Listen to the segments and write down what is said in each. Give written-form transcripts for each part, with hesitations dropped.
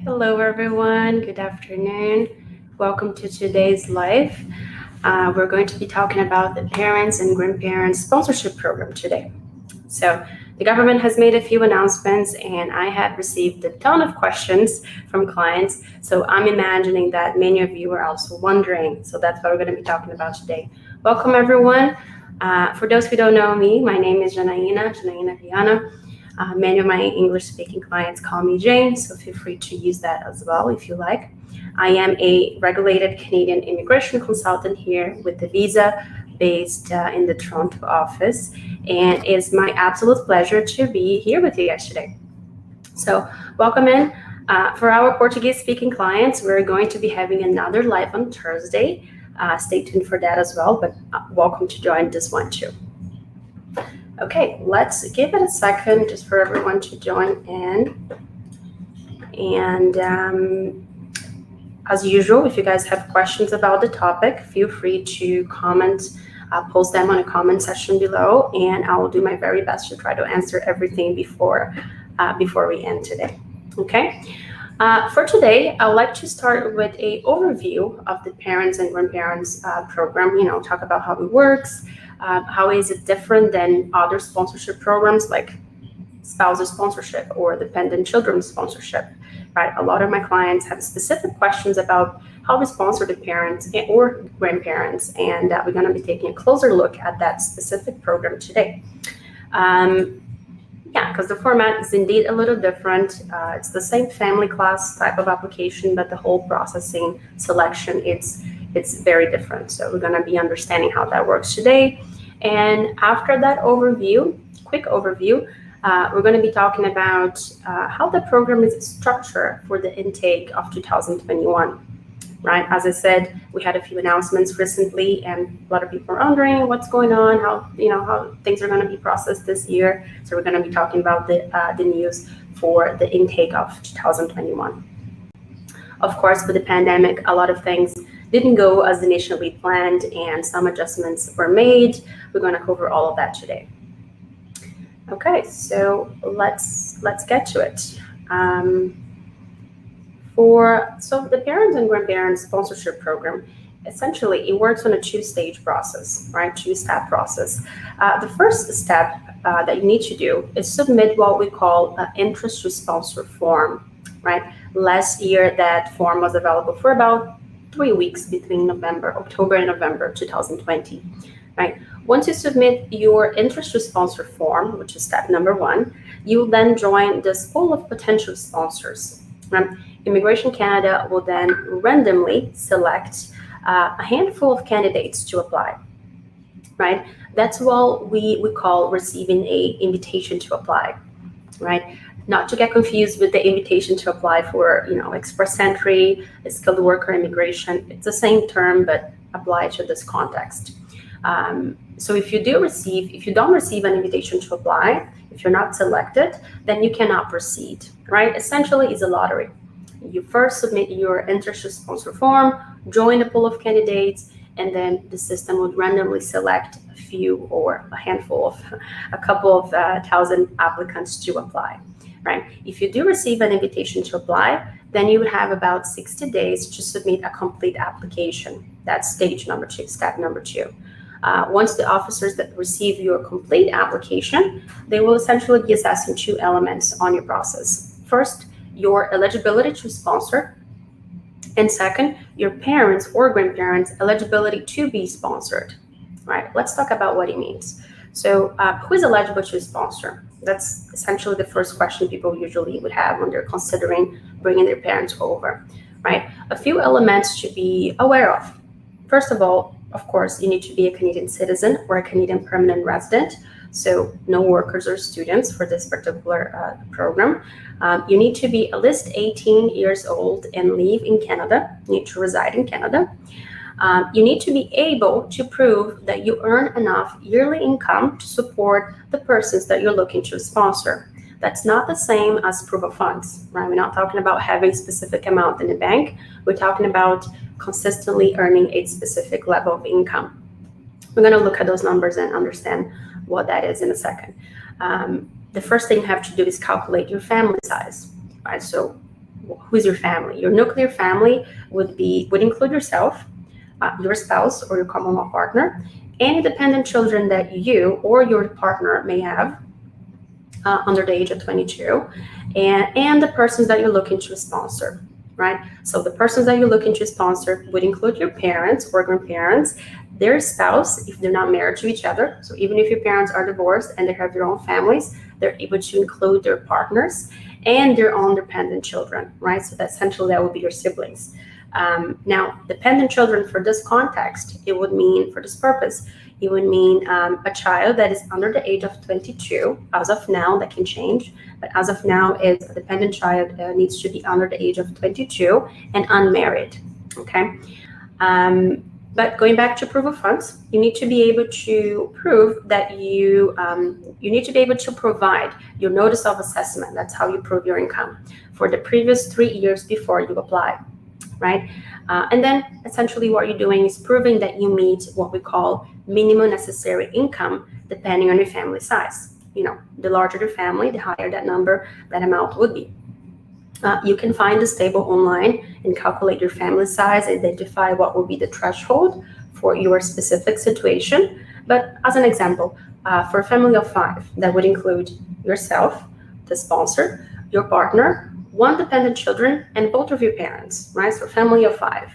Hello, everyone. Good afternoon. Welcome to today's live. We're going to be talking about the Parents and Grandparents Sponsorship Program today. So, the government has made a few announcements, and I have received a ton of questions from clients. So, I'm imagining that many of you are also wondering. So, that's what we're going to be talking about today. Welcome, everyone. For those who don't know me, my name is Janaína Viana. Many of my English-speaking clients call me Jane, so feel free to use that as well if you like. I am a regulated Canadian immigration consultant here with the visa based in the Toronto office, and it's my absolute pleasure to be here with you guys today. So welcome in. For our Portuguese-speaking clients, we're going to be having another live on Thursday. Stay tuned for that as well, but welcome to join this one too. Okay, let's give it a second just for everyone to join in. And as usual, if you guys have questions about the topic, feel free to comment, post them on a comment section below, and I will do my very best to try to answer everything before we end today. Okay. For today, I would like to start with an overview of the Parents and Grandparents program. Talk about how it works. How is it different than other sponsorship programs like spousal sponsorship or dependent children sponsorship, right? A lot of my clients have specific questions about how we sponsor the parents or grandparents, and we're going to be taking a closer look at that specific program today. Because the format is indeed a little different. It's the same family class type of application, but the whole processing selection, it's very different. So we're going to be understanding how that works today. And after that quick overview, we're going to be talking about how the program is structured for the intake of 2021. Right, as I said, we had a few announcements recently, and a lot of people are wondering what's going on, how things are going to be processed this year. So we're going to be talking about the news for the intake of 2021. Of course, with the pandemic, a lot of things didn't go as initially planned, and some adjustments were made. We're going to cover all of that today. Okay, so let's get to it. So the Parents and Grandparents Sponsorship Program, essentially, it works on a two-stage process, right? Two-step process. The first step that you need to do is submit what we call an interest to sponsor form, right? Last year, that form was available for about 3 weeks between October and November 2020, right? Once you submit your interest to sponsor form, which is step number 1, you will then join this pool of potential sponsors, right? Immigration Canada will then randomly select a handful of candidates to apply, right? That's what we call receiving an invitation to apply, right? Not to get confused with the invitation to apply for, express entry, skilled worker immigration. It's the same term, but applied to this context. So if you don't receive an invitation to apply, if you're not selected, then you cannot proceed, right? Essentially, it's a lottery. You first submit your interest to sponsor form, join a pool of candidates, and then the system would randomly select a few or a couple of thousand applicants to apply, right? If you do receive an invitation to apply, then you would have about 60 days to submit a complete application. That's stage number 2, step number 2. Once the officers that receive your complete application, they will essentially be assessing 2 elements on your process. First, your eligibility to sponsor, and second, your parents or grandparents' eligibility to be sponsored, right? Let's talk about what it means. So who is eligible to sponsor? That's essentially the first question people usually would have when they're considering bringing their parents over, right? A few elements to be aware of. First of all, of course, you need to be a Canadian citizen or a Canadian permanent resident. So no workers or students for this particular program. You need to be at least 18 years old and live in Canada. You need to reside in Canada. You need to be able to prove that you earn enough yearly income to support the persons that you're looking to sponsor. That's not the same as proof of funds, right? We're not talking about having a specific amount in the bank. We're talking about consistently earning a specific level of income. We're going to look at those numbers and understand what that is in a second. The first thing you have to do is calculate your family size, right? So who's your family. Your nuclear family would include yourself, your spouse or your common law partner, any dependent children that you or your partner may have under the age of 22, and the persons that you're looking to sponsor, right? So the persons that you're looking to sponsor would include your parents or grandparents, their spouse if they're not married to each other. So even if your parents are divorced and they have their own families, they're able to include their partners and their own dependent children, right? So that essentially that would be your siblings. Now, dependent children for this context, it would mean, for this purpose, it would mean a child that is under the age of 22. As of now, that can change, but as of now, a dependent child needs to be under the age of 22 and unmarried, okay? But going back to proof of funds, you need to be able to prove that you need to be able to provide your notice of assessment. That's how you prove your income for the previous 3 years before you apply, right? And then essentially what you're doing is proving that you meet what we call minimum necessary income, depending on your family size. You know, the larger the family, the higher that amount would be. You can find this table online and calculate your family size, identify what will be the threshold for your specific situation. But as an example, for a family of 5, that would include yourself, the sponsor, your partner, 1 dependent children, and both of your parents, right? So family of 5.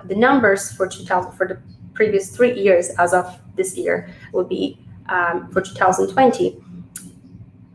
The numbers for the previous 3 years as of this year would be for 2020,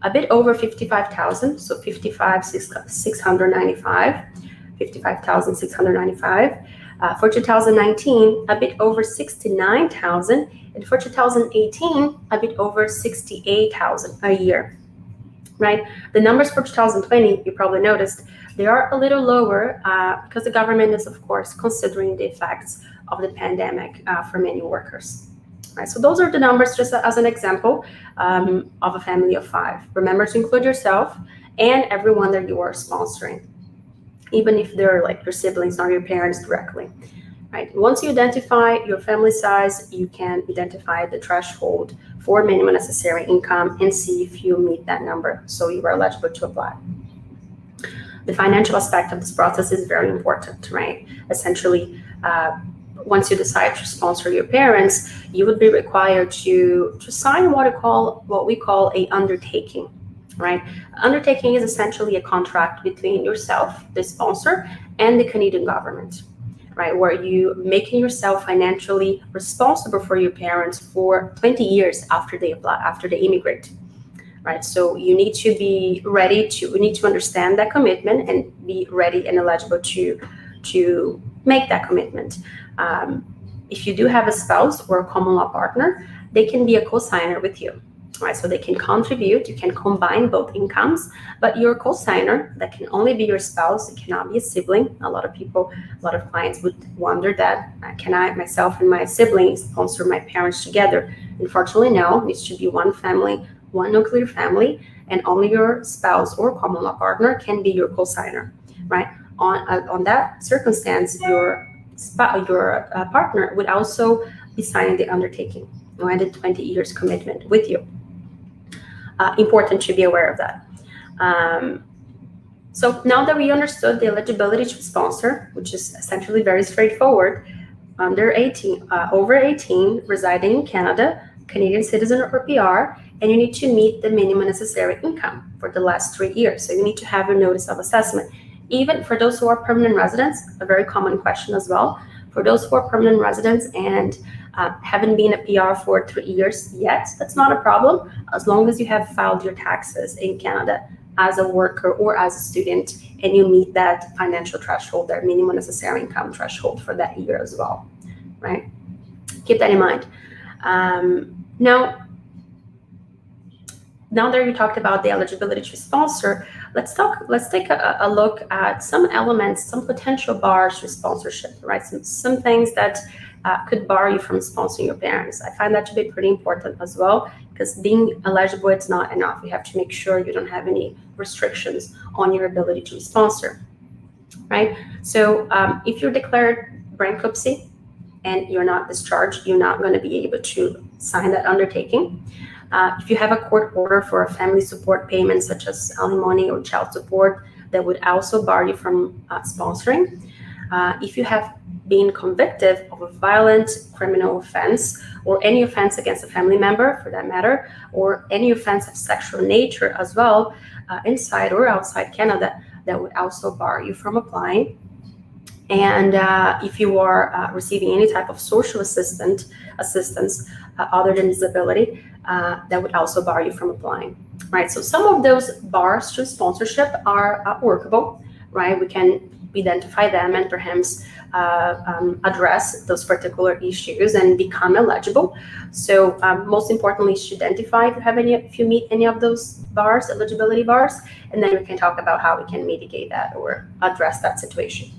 a bit over 55,000, so 55,695. For 2019, a bit over 69,000, and for 2018, a bit over 68,000 a year, right? The numbers for 2020, you probably noticed, they are a little lower because the government is, of course, considering the effects of the pandemic for many workers. Right, so those are the numbers just as an example of a family of 5. Remember to include yourself and everyone that you are sponsoring, even if they're like your siblings or your parents directly. Right. Once you identify your family size, you can identify the threshold for minimum necessary income and see if you meet that number, so you are eligible to apply. The financial aspect of this process is very important, right? Essentially, once you decide to sponsor your parents, you would be required to sign what we call a undertaking, right? Undertaking is essentially a contract between yourself, the sponsor, and the Canadian government, right? Where you making yourself financially responsible for your parents for 20 years after they immigrate, right? So you need to be ready we need to understand that commitment and be ready and eligible to make that commitment. If you do have a spouse or a common law partner, they can be a co-signer with you, right? So they can contribute, you can combine both incomes, but your co-signer, that can only be your spouse, it cannot be a sibling. A lot of clients would wonder that, can I, myself and my siblings, sponsor my parents together? Unfortunately, no, it needs to be one family, one nuclear family, and only your spouse or common law partner can be your co-signer, right? On that circumstance, your partner would also be signing the undertaking, right, the 20 years commitment with you. Important to be aware of that. So now that we understood the eligibility to sponsor, which is essentially very straightforward, over 18, residing in Canada, Canadian citizen or PR, and you need to meet the minimum necessary income for the last 3 years. So you need to have your notice of assessment. Even for those who are permanent residents, a very common question as well, for those who are permanent residents and haven't been a PR for 3 years yet, that's not a problem, as long as you have filed your taxes in Canada as a worker or as a student, and you meet that financial threshold, that minimum necessary income threshold for that year as well, right? Keep that in mind. Now that you talked about the eligibility to sponsor, let's take a look at some elements, some potential bars to sponsorship, right? Some things that could bar you from sponsoring your parents. I find that to be pretty important as well, because being eligible, it's not enough. You have to make sure you don't have any restrictions on your ability to sponsor, right? So if you're declared bankruptcy and you're not discharged, you're not going to be able to sign that undertaking. If you have a court order for a family support payment, such as alimony or child support, that would also bar you from sponsoring. If you have been convicted of a violent criminal offense or any offense against a family member, for that matter, or any offense of sexual nature as well, inside or outside Canada, that would also bar you from applying. And if you are receiving any type of social assistance other than disability, that would also bar you from applying, right? So some of those bars to sponsorship are workable, right? We can identify them and perhaps address those particular issues and become eligible. So most importantly is to identify if you meet any of those bars, eligibility bars, and then we can talk about how we can mitigate that or address that situation.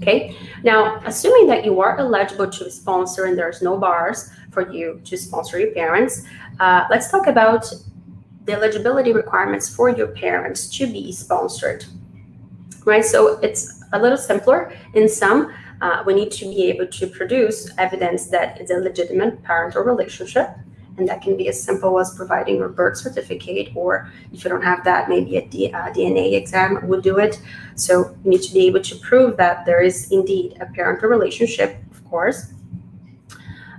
Okay, now assuming that you are eligible to sponsor and there's no bars for you to sponsor your parents, let's talk about the eligibility requirements for your parents to be sponsored, right? So it's a little simpler. In some, we need to be able to produce evidence that it's a legitimate parental relationship, and that can be as simple as providing your birth certificate, or if you don't have that, maybe a DNA exam would do it. So you need to be able to prove that there is indeed a parental relationship, of course.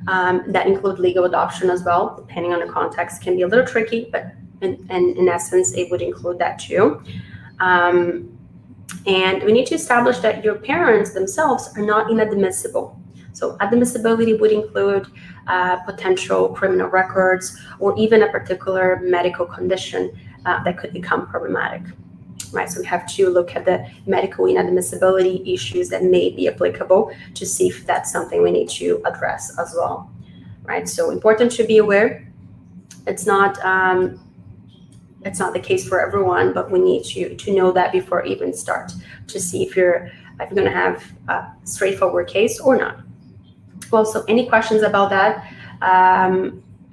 That include legal adoption as well, depending on the context, can be a little tricky, but in essence, it would include that too. And we need to establish that your parents themselves are not inadmissible. So admissibility would include potential criminal records or even a particular medical condition that could become problematic, right? So we have to look at the medical inadmissibility issues that may be applicable to see if that's something we need to address as well, right? So important to be aware. It's not the case for everyone, but we need to know that before even start to see if you're going to have a straightforward case or not. Well, so any questions about that,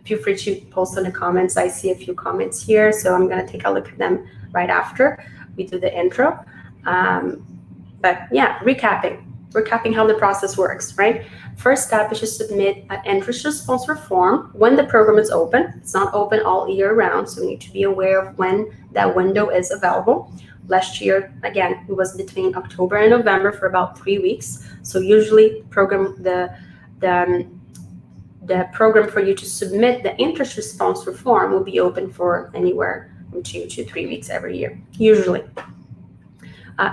feel free to post in the comments. I see a few comments here, so I'm going to take a look at them right after we do the intro. But yeah, recapping how the process works, right? First step is to submit an interest to sponsor form when the program is open. It's not open all year round, so we need to be aware of when that window is available. Last year, again, it was between October and November for about 3 weeks. So usually the program for you to submit the interest to sponsor form will be open for anywhere from 2 to 3 weeks every year, usually.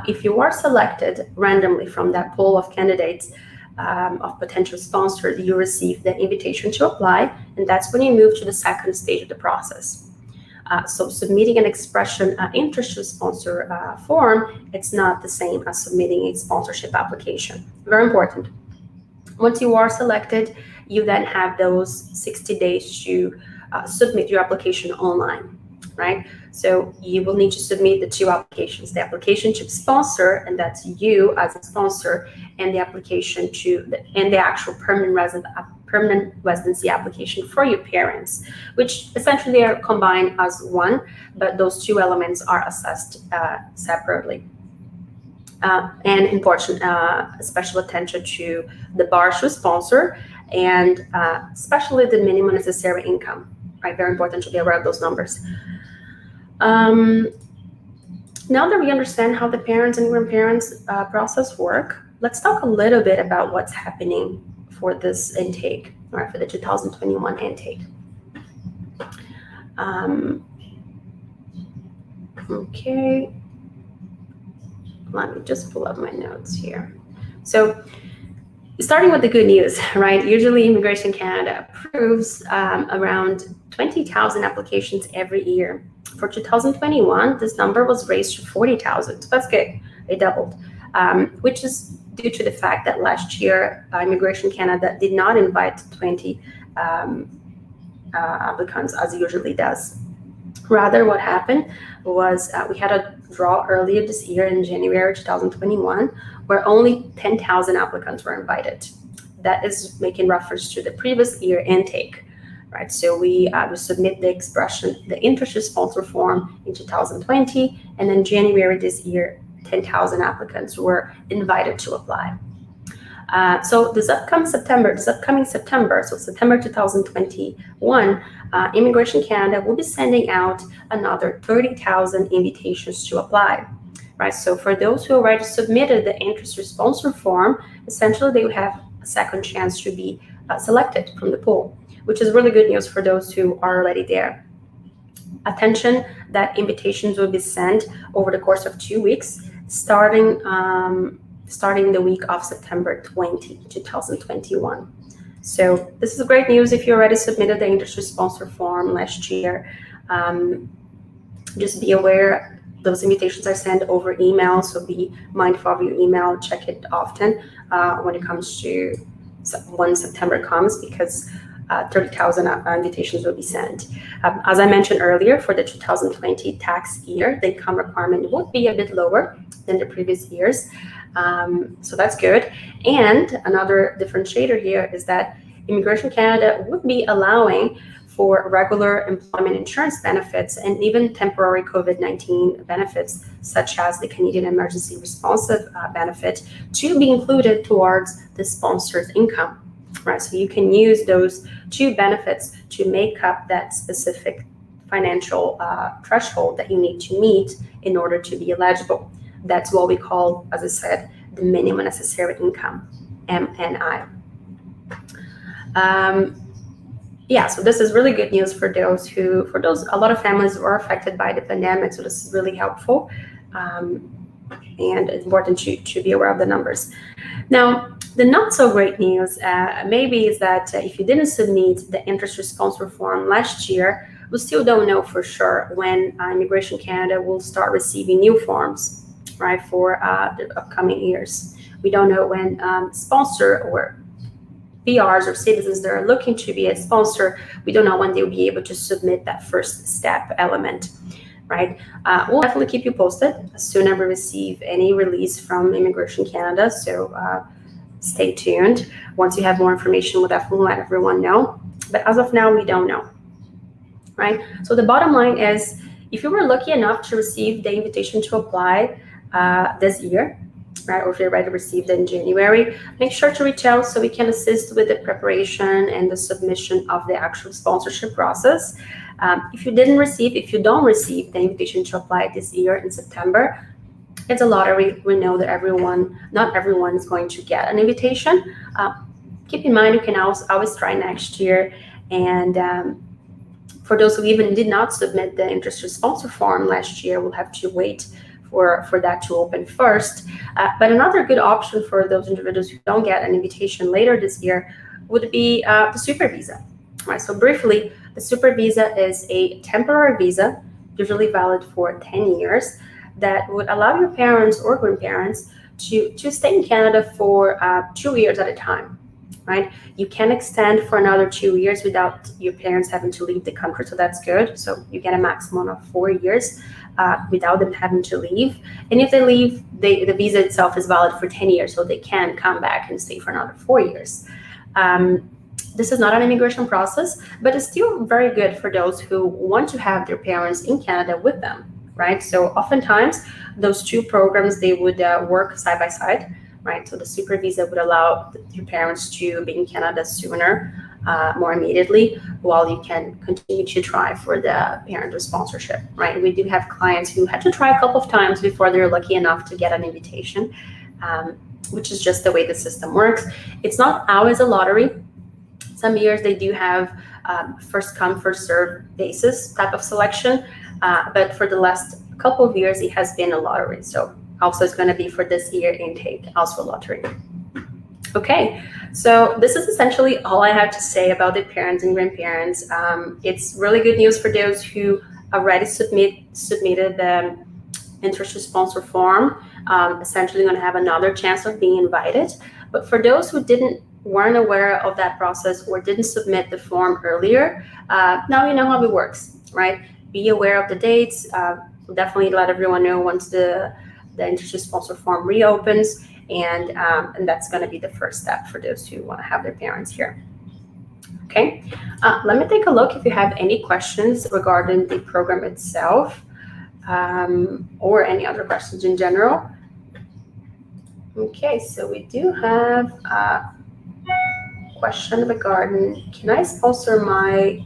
If you are selected randomly from that pool of candidates of potential sponsors, you receive the invitation to apply, and that's when you move to the second stage of the process. So submitting an expression interest to sponsor form, it's not the same as submitting a sponsorship application. Very important. Once you are selected, you then have those 60 days to submit your application online, right? So you will need to submit the 2 applications, the application to sponsor, and that's you as a sponsor, and the application and the actual permanent residency application for your parents, which essentially are combined as one, but those 2 elements are assessed separately. And important, special attention to the bars to sponsor, and especially the minimum necessary income, right? Very important to be aware of those numbers. Now that we understand how the parents and grandparents process work, let's talk a little bit about what's happening for this intake, or for the 2021 intake. Okay. Let me just pull up my notes here. So starting with the good news, right? Usually Immigration Canada approves around 20,000 applications every year. For 2021, this number was raised to 40,000. So that's good. It doubled, which is due to the fact that last year Immigration Canada did not invite 20 applicants as it usually does. Rather, what happened was we had a draw earlier this year in January 2021, where only 10,000 applicants were invited. That is making reference to the previous year intake, right? So we submit the interest to sponsor form in 2020, and in January this year, 10,000 applicants were invited to apply. So this upcoming September, so September 2021, Immigration Canada will be sending out another 30,000 invitations to apply. right? So for those who already submitted the interest sponsor form, essentially they would have a second chance to be selected from the pool, which is really good news for those who are already there. Attention, that invitations will be sent over the course of 2 weeks, starting the week of September 20, 2021. So this is great news if you already submitted the industry sponsor form last year. Just be aware those invitations are sent over email, so be mindful of your email, check it often when it comes to when September comes, because 30,000 invitations will be sent. As I mentioned earlier, for the 2020 tax year, the income requirement would be a bit lower than the previous years. So that's good. And another differentiator here is that Immigration Canada would be allowing for regular employment insurance benefits and even temporary COVID-19 benefits, such as the Canadian Emergency Responsive benefit, to be included towards the sponsor's income. Right, so you can use those two benefits to make up that specific financial threshold that you need to meet in order to be eligible. That's what we call, as I said, the minimum necessary income, MNI. Yeah, so this is really good news for a lot of families were affected by the pandemic, so this is really helpful, and it's important to be aware of the numbers. Now, the not so great news maybe is that if you didn't submit the interest sponsor form last year, we still don't know for sure when Immigration Canada will start receiving new forms, right, for the upcoming years. We don't know when sponsor or PRs or citizens that are looking to be a sponsor, we don't know when they'll be able to submit that first step element, right? We'll definitely keep you posted as soon as we receive any release from Immigration Canada, so stay tuned. Once you have more information, we'll definitely let everyone know. But as of now, we don't know, right? So the bottom line is, if you were lucky enough to receive the invitation to apply this year, right, or if you already received it in January, make sure to reach out so we can assist with the preparation and the submission of the actual sponsorship process. If you don't receive the invitation to apply this year in September, it's a lottery. We know that not everyone is going to get an invitation. Keep in mind, you can always try next year. And for those who even did not submit the interest sponsor form last year, we'll have to wait for that to open first. But another good option for those individuals who don't get an invitation later this year would be the super visa. Right, so briefly, the super visa is a temporary visa, usually valid for 10 years, that would allow your parents or grandparents to stay in Canada for 2 years at a time, right? You can extend for another 2 years without your parents having to leave the country, so that's good. So you get a maximum of 4 years without them having to leave. And if they leave, the visa itself is valid for 10 years, so they can come back and stay for another 4 years. This is not an immigration process, but it's still very good for those who want to have their parents in Canada with them, right? So oftentimes those two programs, they would work side by side, right? So the super visa would allow your parents to be in Canada sooner, more immediately, while you can continue to try for the parental sponsorship, right? We do have clients who had to try a couple of times before they're lucky enough to get an invitation, which is just the way the system works. It's not always a lottery. Some years they do have first come, first serve basis type of selection, but for the last couple of years, it has been a lottery. So also it's going to be for this year intake, also a lottery. Okay, so this is essentially all I have to say about the parents and grandparents. It's really good news for those who already submitted the interest sponsor form. Essentially going to have another chance of being invited. But for those who weren't aware of that process or didn't submit the form earlier, now you know how it works, right? Be aware of the dates. We'll definitely let everyone know once the interest sponsor form reopens, and that's going to be the first step for those who want to have their parents here. Okay, let me take a look if you have any questions regarding the program itself, or any other questions in general. Okay, so we do have a question regarding, can I sponsor my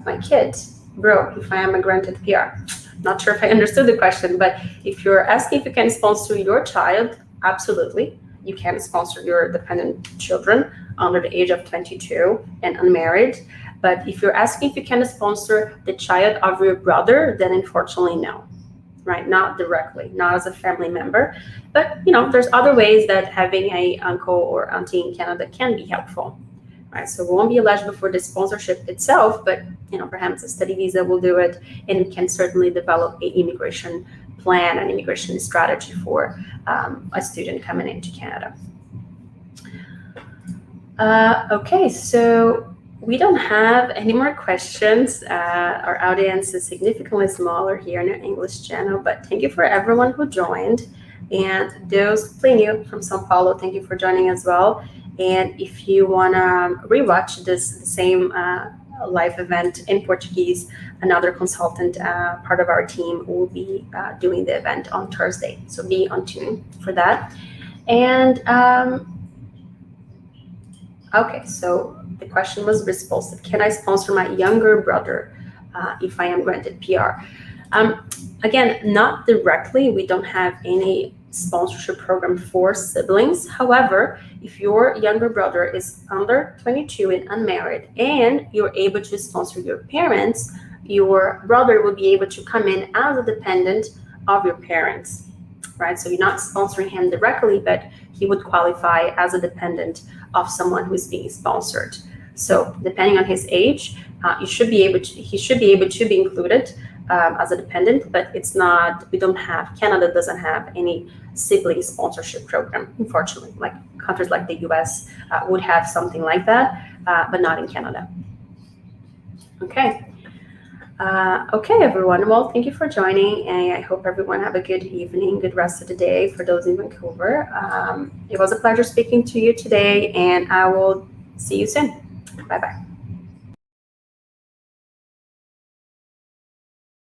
my kid bro, if I am a granted PR. Not sure if I understood the question, but if you're asking if you can sponsor your child, absolutely. You can sponsor your dependent children under the age of 22 and unmarried. But if you're asking if you can sponsor the child of your brother, then unfortunately, no. Right? Not directly, not as a family member. But, there's other ways that having a uncle or auntie in Canada can be helpful. Right? So we won't be eligible for the sponsorship itself, but, perhaps a study visa will do it, and we can certainly develop an immigration plan and immigration strategy for a student coming into Canada. Okay, so we don't have any more questions. Our audience is significantly smaller here in our English channel, but thank you for everyone who joined. And those playing you from São Paulo, thank you for joining as well. And if you want to rewatch the same live event in Portuguese, another consultant, part of our team, will be doing the event on Thursday. So be on tune for that. And okay, so the question was responsive. Can I sponsor my younger brother if I am granted PR? Again, not directly. We don't have any sponsorship program for siblings. However, if your younger brother is under 22 and unmarried and you're able to sponsor your parents, your brother will be able to come in as a dependent of your parents, right? So you're not sponsoring him directly, but he would qualify as a dependent of someone who is being sponsored. So depending on his age, he should be able to be included as a dependent, but it's not, Canada doesn't have any sibling sponsorship program, unfortunately. Like countries like the US would have something like that, but not in Canada. Okay. Okay, everyone. Well, thank you for joining, and I hope everyone have a good evening, good rest of the day for those in Vancouver. It was a pleasure speaking to you today, and I will see you soon. Bye-bye.